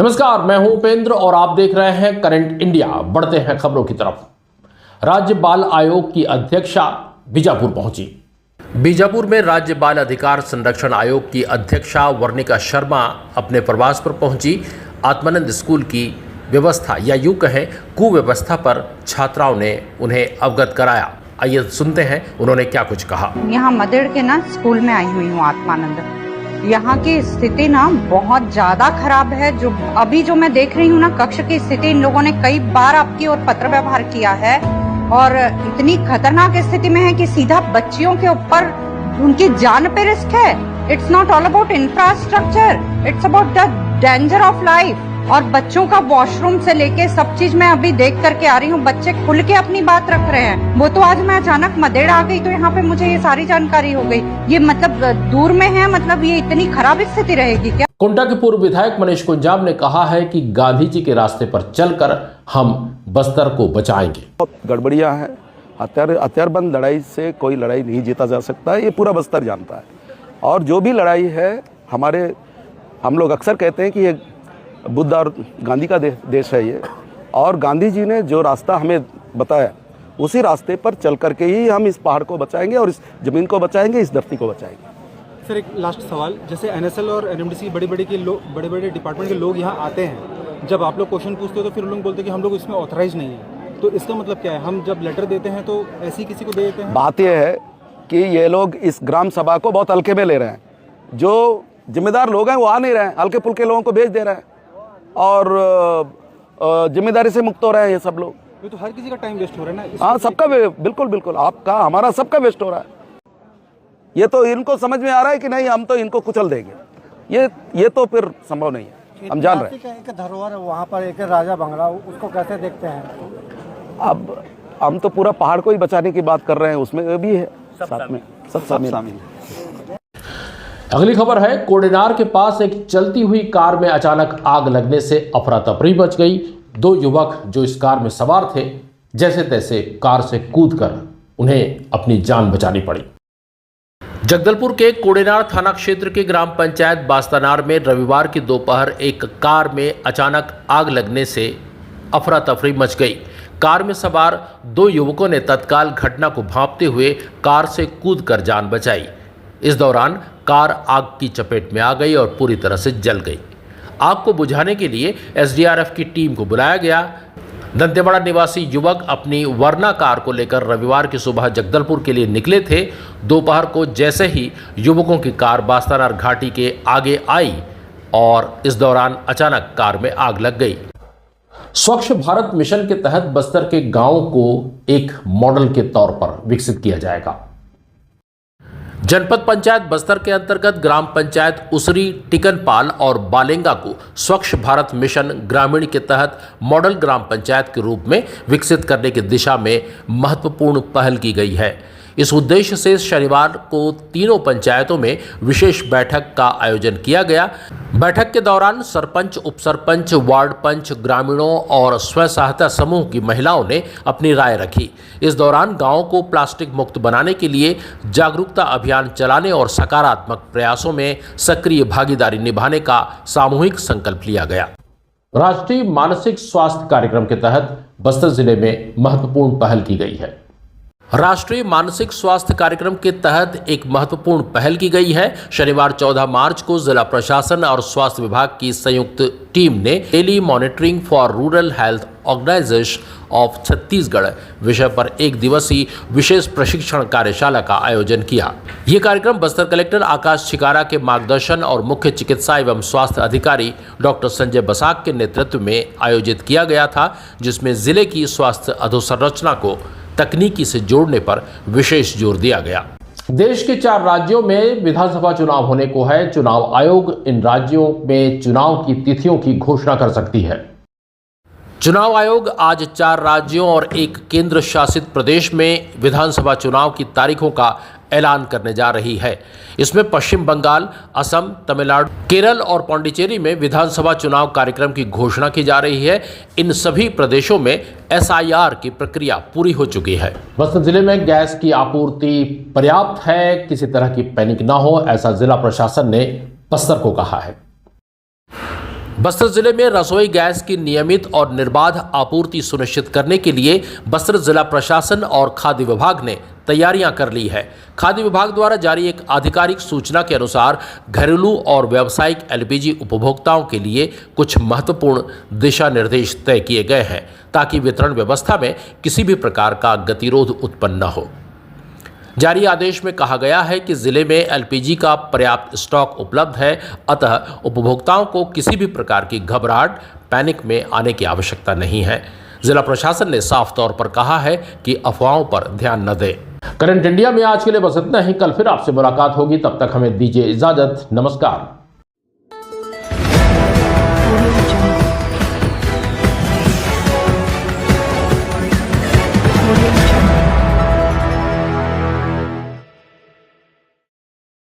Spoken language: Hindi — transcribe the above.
नमस्कार, मैं हूं उपेंद्र और आप देख रहे हैं करंट इंडिया। बढ़ते हैं खबरों की तरफ। राज्य बाल आयोग की अध्यक्षा बीजापुर पहुंची। बीजापुर में राज्य बाल अधिकार संरक्षण आयोग की अध्यक्षा वर्णिका शर्मा अपने प्रवास पर पहुंची। आत्मानंद स्कूल की व्यवस्था या यूं कहें कुव्यवस्था पर छात्राओं ने उन्हें अवगत कराया। आइए सुनते हैं उन्होंने क्या कुछ कहा। यहाँ मदेड़ के स्कूल में आई हुई हूँ आत्मानंद। यहाँ की स्थिति बहुत ज्यादा खराब है। जो मैं देख रही हूँ कक्ष की स्थिति, इन लोगों ने कई बार आपकी ओर पत्र व्यवहार किया है और इतनी खतरनाक स्थिति में है कि सीधा बच्चियों के ऊपर उनकी जान पे रिस्क है। It's not all about infrastructure, it's about the danger of life. और बच्चों का वॉशरूम से लेके सब चीज मैं अभी देख करके आ रही हूँ। बच्चे खुल के अपनी बात रख रहे हैं। वो तो आज मैं अचानक मदेड़ आ गई तो यहाँ पे मुझे ये सारी जानकारी हो गई। ये दूर में है, ये इतनी खराब स्थिति रहेगी क्या? कुंटा के पूर्व विधायक मनीष कुंजाम ने कहा है कि गांधी जी के रास्ते पर चलकर हम बस्तर को बचाएंगे। बहुत गड़बड़ियां हैं। हथियारबंद लड़ाई से कोई लड़ाई नहीं जीता जा सकता है, ये पूरा बस्तर जानता है। और जो भी लड़ाई है हम लोग अक्सर कहते हैं कि ये बुद्ध और गांधी का देश है ये, और गांधी जी ने जो रास्ता हमें बताया उसी रास्ते पर चल करके ही हम इस पहाड़ को बचाएंगे और इस ज़मीन को बचाएंगे, इस धरती को बचाएंगे। सर, एक लास्ट सवाल, जैसे एनएसएल और एनएमडीसी बड़े बड़े डिपार्टमेंट के लोग यहाँ आते हैं, जब आप लोग क्वेश्चन पूछते हो तो फिर लोग बोलते हैं कि हम लोग इसमें ऑथराइज नहीं है, तो इसका मतलब क्या है? हम जब लेटर देते हैं तो ऐसे ही किसी को दे देते हैं? बात यह है कि ये लोग इस ग्राम सभा को बहुत हल्के में ले रहे हैं। जो जिम्मेदार लोग हैं वो आ नहीं रहे हैं, हल्के फुल्के लोगों को भेज दे रहे हैं और जिम्मेदारी से मुक्त हो रहे हैं ये सब लोग। ये तो हर किसी का टाइम वेस्ट हो रहा है ना। हाँ, सबका, बिल्कुल आपका, हमारा सबका वेस्ट हो रहा है। ये तो इनको समझ में आ रहा है कि नहीं, हम तो इनको कुचल देंगे। ये तो फिर संभव नहीं है, हम जान रहे हैं। एक धरोहर वहाँ पर एक राजा बंगला, उसको कैसे देखते हैं? अब हम तो पूरा पहाड़ को ही बचाने की बात कर रहे हैं, उसमें भी है साथ में सब शामिल है। अगली खबर है, कोडेनार के पास एक चलती हुई कार में अचानक आग लगने से अफरा तफरी मच गई। दो युवक जो इस कार में सवार थे, जैसे तैसे कार से कूदकर उन्हें अपनी जान बचानी पड़ी। जगदलपुर के कोडेनार थाना क्षेत्र के ग्राम पंचायत बास्तानार में रविवार की दोपहर एक कार में अचानक आग लगने से अफरा तफरी मच गई। कार में सवार दो युवकों ने तत्काल घटना को भांपते हुए कार से कूदकर जान बचाई। इस दौरान कार आग की चपेट में आ गई और पूरी तरह से जल गई। आग को बुझाने के लिए एसडीआरएफ की टीम को बुलाया गया। दंतेवाड़ा निवासी युवक अपनी वर्ना कार को लेकर रविवार की सुबह जगदलपुर के लिए निकले थे। दोपहर को जैसे ही युवकों की कार बास्तानार घाटी के आगे आई और इस दौरान अचानक कार में आग लग गई। स्वच्छ भारत मिशन के तहत बस्तर के गांवों को एक मॉडल के तौर पर विकसित किया जाएगा। जनपद पंचायत बस्तर के अंतर्गत ग्राम पंचायत उसरी, टिकनपाल और बालेंगा को स्वच्छ भारत मिशन ग्रामीण के तहत मॉडल ग्राम पंचायत के रूप में विकसित करने की दिशा में महत्वपूर्ण पहल की गई है। इस उद्देश्य से शनिवार को तीनों पंचायतों में विशेष बैठक का आयोजन किया गया। बैठक के दौरान सरपंच, उपसरपंच, वार्ड पंच, ग्रामीणों और स्वयं सहायता समूह की महिलाओं ने अपनी राय रखी। इस दौरान गांवों को प्लास्टिक मुक्त बनाने के लिए जागरूकता अभियान चलाने और सकारात्मक प्रयासों में सक्रिय भागीदारी निभाने का सामूहिक संकल्प लिया गया। राष्ट्रीय मानसिक स्वास्थ्य कार्यक्रम के तहत बस्तर जिले में महत्वपूर्ण पहल की गई है। राष्ट्रीय मानसिक स्वास्थ्य कार्यक्रम के तहत एक महत्वपूर्ण पहल की गई है। शनिवार 14 मार्च को जिला प्रशासन और स्वास्थ्य विभाग की संयुक्त टीम ने telemonitoring for rural health organisation of Chhattisgarh विषय पर एक दिवसीय विशेष प्रशिक्षण कार्यशाला का आयोजन किया। ये कार्यक्रम बस्तर कलेक्टर आकाश छिकारा के मार्गदर्शन और मुख्य चिकित्सा एवं स्वास्थ्य अधिकारी डॉक्टर संजय बसाक के नेतृत्व में आयोजित किया गया था, जिसमें जिले की स्वास्थ्य अधोसंरचना को तकनीकी से जोड़ने पर विशेष जोर दिया गया। देश के 4 राज्यों में विधानसभा चुनाव होने को है। चुनाव आयोग इन राज्यों में चुनाव की तिथियों की घोषणा कर सकती है। चुनाव आयोग आज 4 राज्यों और एक केंद्र शासित प्रदेश में विधानसभा चुनाव की तारीखों का ऐलान करने जा रही है। इसमें पश्चिम बंगाल, असम, तमिलनाडु, केरल और पौंडीचेरी में विधानसभा चुनाव कार्यक्रम की घोषणा की जा रही है। इन सभी प्रदेशों में एसआईआर की प्रक्रिया पूरी हो चुकी है। बस्तर जिले में गैस की आपूर्ति पर्याप्त है, किसी तरह की पैनिक ना हो, ऐसा जिला प्रशासन ने बस्तर को कहा है। बस्तर जिले में रसोई गैस की नियमित और निर्बाध आपूर्ति सुनिश्चित करने के लिए बस्तर जिला प्रशासन और खाद्य विभाग ने तैयारियां कर ली है। खाद्य विभाग द्वारा जारी एक आधिकारिक सूचना के अनुसार घरेलू और व्यावसायिक एलपीजी उपभोक्ताओं के लिए कुछ महत्वपूर्ण दिशा निर्देश तय किए गए हैं ताकि वितरण व्यवस्था में किसी भी प्रकार का गतिरोध उत्पन्न न हो। जारी आदेश में कहा गया है कि जिले में एलपीजी का पर्याप्त स्टॉक उपलब्ध है, अतः उपभोक्ताओं को किसी भी प्रकार की घबराहट, पैनिक में आने की आवश्यकता नहीं है। जिला प्रशासन ने साफ तौर पर कहा है कि अफवाहों पर ध्यान न दें। करंट इंडिया में आज के लिए बस इतना ही। कल फिर आपसे मुलाकात होगी, तब तक हमें दीजिए इजाजत। नमस्कार।